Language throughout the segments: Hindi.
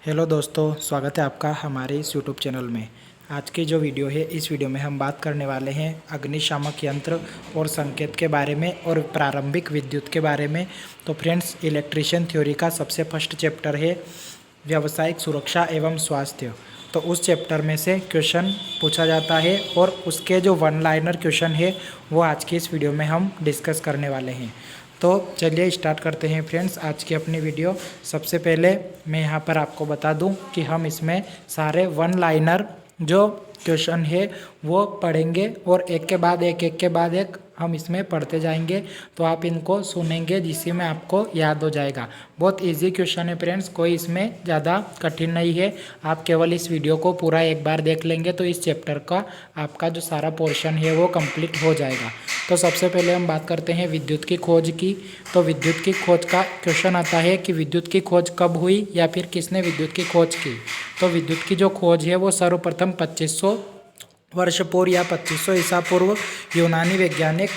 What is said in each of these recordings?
हेलो दोस्तों, स्वागत है आपका हमारे इस यूट्यूब चैनल में। आज की जो वीडियो है, इस वीडियो में हम बात करने वाले हैं अग्निशामक यंत्र और संकेत के बारे में और प्रारंभिक विद्युत के बारे में। तो फ्रेंड्स, इलेक्ट्रिशियन थ्योरी का सबसे फर्स्ट चैप्टर है व्यावसायिक सुरक्षा एवं स्वास्थ्य। तो उस चैप्टर में से क्वेश्चन पूछा जाता है और उसके जो वन लाइनर क्वेश्चन है वो आज की इस वीडियो में हम डिस्कस करने वाले हैं। तो चलिए स्टार्ट करते हैं फ्रेंड्स आज की अपनी वीडियो। सबसे पहले मैं यहाँ पर आपको बता दूँ कि हम इसमें सारे वन लाइनर जो क्वेश्चन है वो पढ़ेंगे और एक के बाद एक हम इसमें पढ़ते जाएंगे। तो आप इनको सुनेंगे जिससे में आपको याद हो जाएगा। बहुत इजी क्वेश्चन है फ्रेंड्स, कोई इसमें ज़्यादा कठिन नहीं है। आप केवल इस वीडियो को पूरा एक बार देख लेंगे तो इस चैप्टर का आपका जो सारा पोर्शन है वो कंप्लीट हो जाएगा। तो सबसे पहले हम बात करते हैं विद्युत की खोज की। तो विद्युत की खोज का क्वेश्चन आता है कि विद्युत की खोज कब हुई या फिर किसने विद्युत की खोज की। तो विद्युत की जो खोज है वो सर्वप्रथम 2500 वर्ष पूर्व या 2500 ईसा पूर्व यूनानी वैज्ञानिक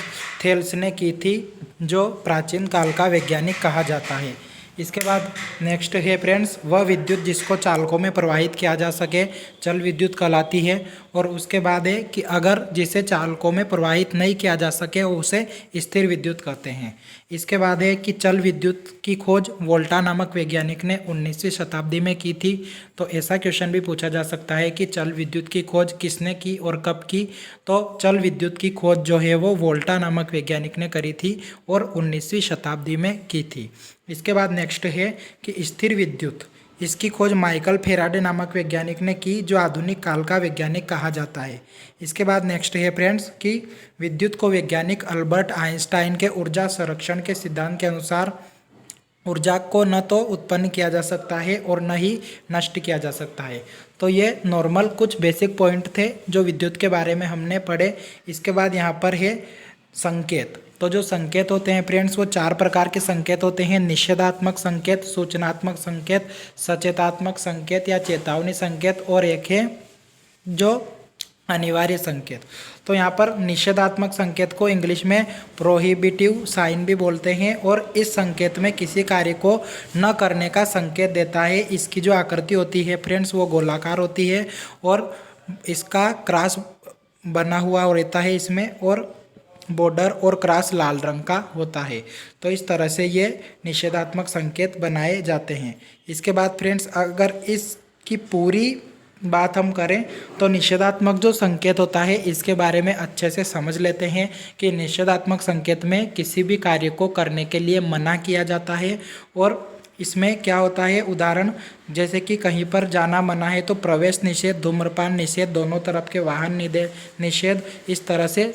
थेल्स ने की थी, जो प्राचीन काल का वैज्ञानिक कहा जाता है। इसके बाद नेक्स्ट है फ्रेंड्स, वह विद्युत जिसको चालकों में प्रवाहित किया जा सके चल विद्युत कहलाती है। और उसके बाद है कि अगर जिसे चालकों में प्रवाहित नहीं किया जा सके उसे स्थिर विद्युत कहते हैं। इसके बाद है कि चल विद्युत की खोज वोल्टा नामक वैज्ञानिक ने 19वीं शताब्दी में की थी। तो ऐसा क्वेश्चन भी पूछा जा सकता है कि चल विद्युत की खोज किसने की और कब की। तो चल विद्युत की खोज जो है वो वोल्टा नामक वैज्ञानिक ने करी थी और 19वीं शताब्दी में की थी। इसके बाद नेक्स्ट है कि स्थिर विद्युत, इसकी खोज माइकल फेराडे नामक वैज्ञानिक ने की, जो आधुनिक काल का वैज्ञानिक कहा जाता है। इसके बाद नेक्स्ट है फ्रेंड्स कि विद्युत को वैज्ञानिक अल्बर्ट आइंस्टाइन के ऊर्जा संरक्षण के सिद्धांत के अनुसार ऊर्जा को न तो उत्पन्न किया जा सकता है और न ही नष्ट किया जा सकता है। तो ये नॉर्मल कुछ बेसिक पॉइंट थे जो विद्युत के बारे में हमने पढ़े। इसके बाद यहाँ पर है संकेत। तो जो संकेत होते हैं फ्रेंड्स वो चार प्रकार के संकेत होते हैं: निषेधात्मक संकेत, सूचनात्मक संकेत, सचेतात्मक संकेत या चेतावनी संकेत, और एक है जो अनिवार्य संकेत। तो यहाँ पर निषेधात्मक संकेत को इंग्लिश में प्रोहिबिटिव साइन भी बोलते हैं और इस संकेत में किसी कार्य को न करने का संकेत देता है। इसकी जो आकृति होती है फ्रेंड्स वो गोलाकार होती है और इसका क्रॉस बना हुआ रहता है इसमें, और बॉर्डर और क्रॉस लाल रंग का होता है। तो इस तरह से ये निषेधात्मक संकेत बनाए जाते हैं। इसके बाद फ्रेंड्स अगर इसकी पूरी बात हम करें तो निषेधात्मक जो संकेत होता है इसके बारे में अच्छे से समझ लेते हैं कि निषेधात्मक संकेत में किसी भी कार्य को करने के लिए मना किया जाता है। और इसमें क्या होता है, उदाहरण जैसे कि कहीं पर जाना मना है तो प्रवेश निषेध, धूम्रपान निषेध, दोनों तरफ के वाहन निषेध, इस तरह से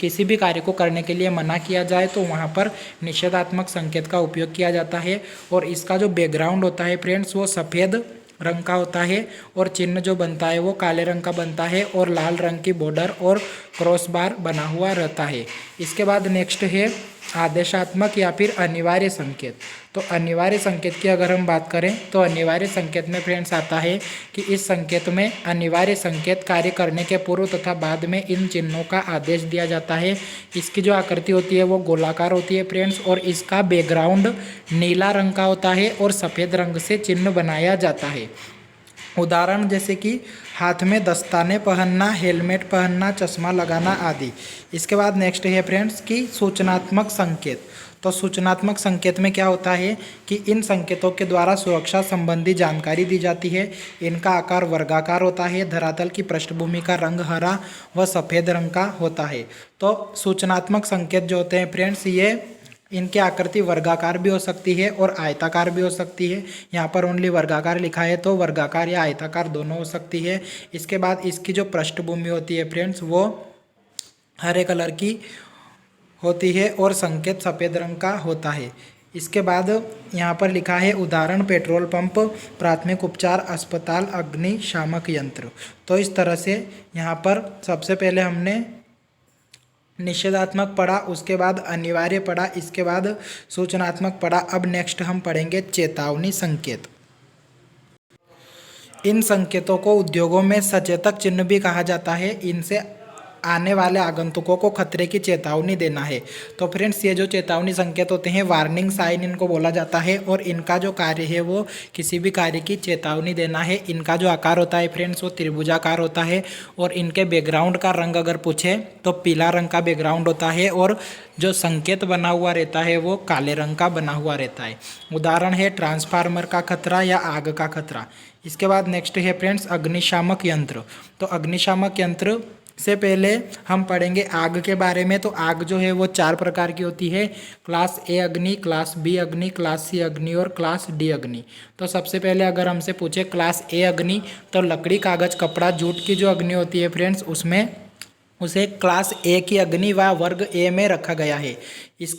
किसी भी कार्य को करने के लिए मना किया जाए तो वहाँ पर निषेधात्मक संकेत का उपयोग किया जाता है। और इसका जो बैकग्राउंड होता है फ्रेंड्स वो सफ़ेद रंग का होता है और चिन्ह जो बनता है वो काले रंग का बनता है और लाल रंग की बॉर्डर और क्रॉस बार बना हुआ रहता है। इसके बाद नेक्स्ट है आदेशात्मक या फिर अनिवार्य संकेत। तो अनिवार्य संकेत की अगर हम बात करें तो अनिवार्य संकेत में फ्रेंड्स आता है कि इस संकेत में अनिवार्य संकेत कार्य करने के पूर्व तथा बाद में इन चिन्हों का आदेश दिया जाता है। इसकी जो आकृति होती है वो गोलाकार होती है फ्रेंड्स और इसका बैकग्राउंड नीला रंग का होता है और सफ़ेद रंग से चिन्ह बनाया जाता है। उदाहरण जैसे कि हाथ में दस्ताने पहनना, हेलमेट पहनना, चश्मा लगाना आदि। इसके बाद नेक्स्ट है फ्रेंड्स कि सूचनात्मक संकेत। तो सूचनात्मक संकेत में क्या होता है कि इन संकेतों के द्वारा सुरक्षा संबंधी जानकारी दी जाती है। इनका आकार वर्गाकार होता है। धरातल की पृष्ठभूमि का रंग हरा व सफ़ेद रंग का होता है। तो सूचनात्मक संकेत जो होते हैं फ्रेंड्स ये इनकी आकृति वर्गाकार भी हो सकती है और आयताकार भी हो सकती है। यहाँ पर ओनली वर्गाकार लिखा है तो वर्गाकार या आयताकार दोनों हो सकती है। इसके बाद इसकी जो पृष्ठभूमि होती है फ्रेंड्स वो हरे कलर की होती है और संकेत सफ़ेद रंग का होता है। इसके बाद यहाँ पर लिखा है उदाहरण पेट्रोल पंप, प्राथमिक उपचार, अस्पताल, अग्निशामक यंत्र। तो इस तरह से यहाँ पर सबसे पहले हमने निषेधात्मक पढ़ा, उसके बाद अनिवार्य पढ़ा, इसके बाद सूचनात्मक पढ़ा। अब नेक्स्ट हम पढ़ेंगे चेतावनी संकेत। इन संकेतों को उद्योगों में सचेतक चिन्ह भी कहा जाता है। इनसे आने वाले आगंतुकों को खतरे की चेतावनी देना है। तो फ्रेंड्स ये जो चेतावनी संकेत होते हैं वार्निंग साइन इनको बोला जाता है और इनका जो कार्य है वो किसी भी कार्य की चेतावनी देना है। इनका जो आकार होता है फ्रेंड्स वो त्रिभुजाकार होता है और इनके बैकग्राउंड का रंग अगर पूछे तो पीला रंग का बैकग्राउंड होता है और जो संकेत बना हुआ रहता है वो काले रंग का बना हुआ रहता है। उदाहरण है ट्रांसफार्मर का खतरा या आग का खतरा। इसके बाद नेक्स्ट है फ्रेंड्स अग्निशामक यंत्र। तो अग्निशामक यंत्र से पहले हम पढ़ेंगे आग के बारे में। तो आग जो है वो 4 प्रकार की होती है, क्लास ए अग्नि, क्लास बी अग्नि, क्लास सी अग्नि और क्लास डी अग्नि। तो सबसे पहले अगर हमसे पूछे क्लास ए अग्नि तो लकड़ी कागज कपड़ा जूट की जो अग्नि होती है फ्रेंड्स उसमें उसे क्लास ए की अग्नि व वर्ग ए में रखा गया है। इस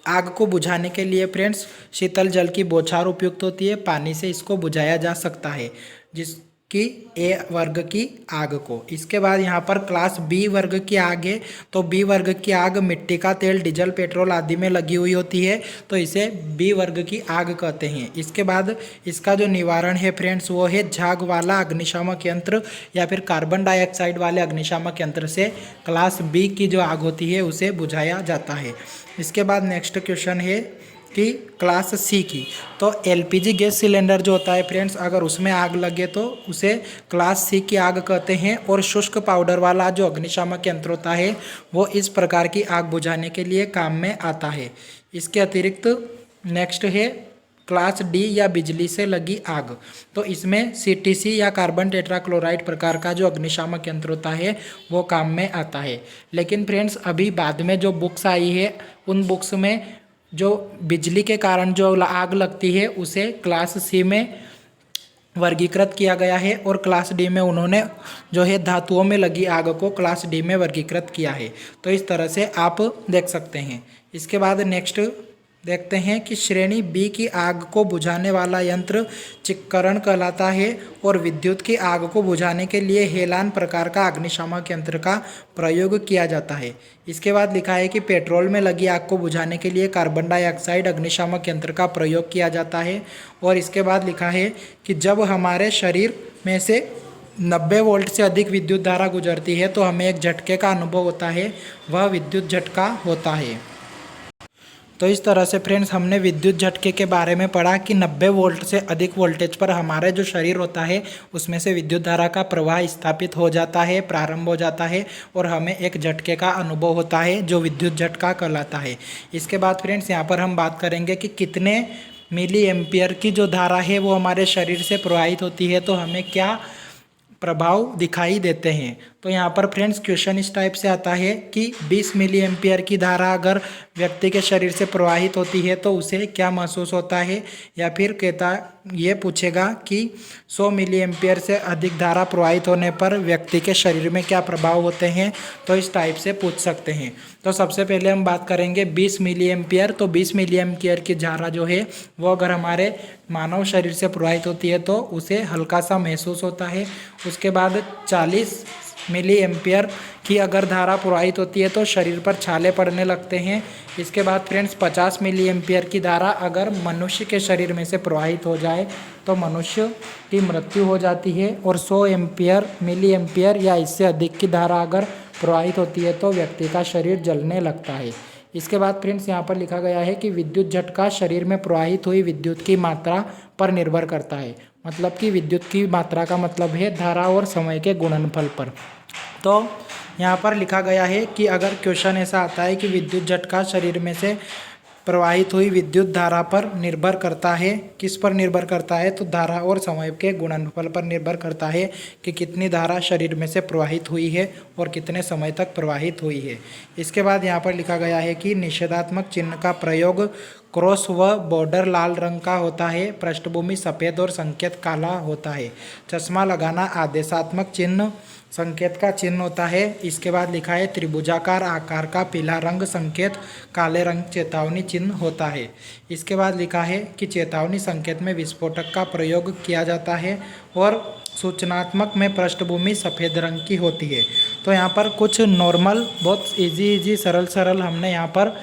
आग को बुझाने के लिए फ्रेंड्स शीतल जल की बौछार उपयुक्त होती है, पानी से इसको बुझाया जा सकता है जिसकी ए वर्ग की आग को। इसके बाद यहाँ पर क्लास बी वर्ग की आग है। तो बी वर्ग की आग मिट्टी का तेल, डीजल, पेट्रोल आदि में लगी हुई होती है तो इसे बी वर्ग की आग कहते हैं। इसके बाद इसका जो निवारण है फ्रेंड्स वो है झाग वाला अग्निशामक यंत्र या फिर कार्बन डाइऑक्साइड वाले अग्निशामक यंत्र से क्लास बी की जो आग होती है उसे बुझाया जाता है। इसके बाद नेक्स्ट क्वेश्चन है कि क्लास सी की। तो एलपीजी गैस सिलेंडर जो होता है फ्रेंड्स अगर उसमें आग लगे तो उसे क्लास सी की आग कहते हैं और शुष्क पाउडर वाला जो अग्निशामक यंत्र होता है वो इस प्रकार की आग बुझाने के लिए काम में आता है। इसके अतिरिक्त नेक्स्ट है क्लास डी या बिजली से लगी आग। तो इसमें सीटीसी या कार्बन टेट्राक्लोराइड प्रकार का जो अग्निशामक यंत्र होता है वो काम में आता है। लेकिन फ्रेंड्स अभी बाद में जो बुक्स आई है उन बुक्स में जो बिजली के कारण जो आग लगती है उसे क्लास सी में वर्गीकृत किया गया है और क्लास डी में उन्होंने जो है धातुओं में लगी आग को क्लास डी में वर्गीकृत किया है। तो इस तरह से आप देख सकते हैं। इसके बाद नेक्स्ट देखते हैं कि श्रेणी बी की आग को बुझाने वाला यंत्र चिक्करण कहलाता है और विद्युत की आग को बुझाने के लिए हेलान प्रकार का अग्निशामक यंत्र का प्रयोग किया जाता है। इसके बाद लिखा है कि पेट्रोल में लगी आग को बुझाने के लिए कार्बन डाइऑक्साइड अग्निशामक यंत्र का प्रयोग किया जाता है। और इसके बाद लिखा है कि जब हमारे शरीर में से 90 वोल्ट से अधिक विद्युत धारा गुजरती है तो हमें एक झटके का अनुभव होता है, वह विद्युत झटका होता है। तो इस तरह से फ्रेंड्स हमने विद्युत झटके के बारे में पढ़ा कि 90 वोल्ट से अधिक वोल्टेज पर हमारे जो शरीर होता है उसमें से विद्युत धारा का प्रवाह स्थापित हो जाता है, प्रारंभ हो जाता है और हमें एक झटके का अनुभव होता है जो विद्युत झटका कहलाता है। इसके बाद फ्रेंड्स यहाँ पर हम बात करेंगे कि कितने मिली एम्पियर की जो धारा है वो हमारे शरीर से प्रवाहित होती है तो हमें क्या प्रभाव दिखाई देते हैं। तो यहाँ पर फ्रेंड्स क्वेश्चन इस टाइप से आता है कि 20 मिली एम्पियर की धारा अगर व्यक्ति के शरीर से प्रवाहित होती है तो उसे क्या महसूस होता है, या फिर कहता ये पूछेगा कि 100 मिली एम्पियर से अधिक धारा प्रवाहित होने पर व्यक्ति के शरीर में क्या प्रभाव होते हैं। तो इस टाइप से पूछ सकते हैं। तो सबसे पहले हम बात करेंगे 20 मिली एम्पियर। तो 20 मिली एम्पियर की धारा जो है वो अगर हमारे मानव शरीर से प्रवाहित होती है तो उसे हल्का सा महसूस होता है। उसके बाद 40 मिली एम्पियर की अगर धारा प्रवाहित होती है तो शरीर पर छाले पड़ने लगते हैं। इसके बाद फ्रेंड्स 50 मिली एम्पियर की धारा अगर मनुष्य के शरीर में से प्रवाहित हो जाए तो मनुष्य की मृत्यु हो जाती है। और 100 मिली एम्पियर या इससे अधिक की धारा अगर प्रवाहित होती है तो व्यक्ति का शरीर जलने लगता है। इसके बाद फ्रेंड्स यहाँ पर लिखा गया है कि विद्युत झटका शरीर में प्रवाहित हुई विद्युत की मात्रा पर निर्भर करता है। मतलब कि विद्युत की मात्रा का मतलब है धारा और समय के गुणनफल पर। तो यहाँ पर लिखा गया है कि अगर क्वेश्चन ऐसा आता है कि विद्युत झटका शरीर में से प्रवाहित हुई विद्युत धारा पर निर्भर करता है, किस पर निर्भर करता है, तो धारा और समय के गुणनफल पर निर्भर करता है कि कितनी धारा शरीर में से प्रवाहित हुई है और कितने समय तक प्रवाहित हुई है। इसके बाद यहाँ पर लिखा गया है कि निषेधात्मक चिन्ह का प्रयोग क्रॉस व बॉर्डर लाल रंग का होता है, पृष्ठभूमि सफ़ेद और संकेत काला होता है। चश्मा लगाना आदेशात्मक चिन्ह संकेत का चिन्ह होता है। इसके बाद लिखा है त्रिभुजाकार आकार का पीला रंग संकेत काले रंग चेतावनी चिन्ह होता है। इसके बाद लिखा है कि चेतावनी संकेत में विस्फोटक का प्रयोग किया जाता है और सूचनात्मक में पृष्ठभूमि सफ़ेद रंग की होती है। तो यहाँ पर कुछ नॉर्मल बहुत इजी सरल हमने यहाँ पर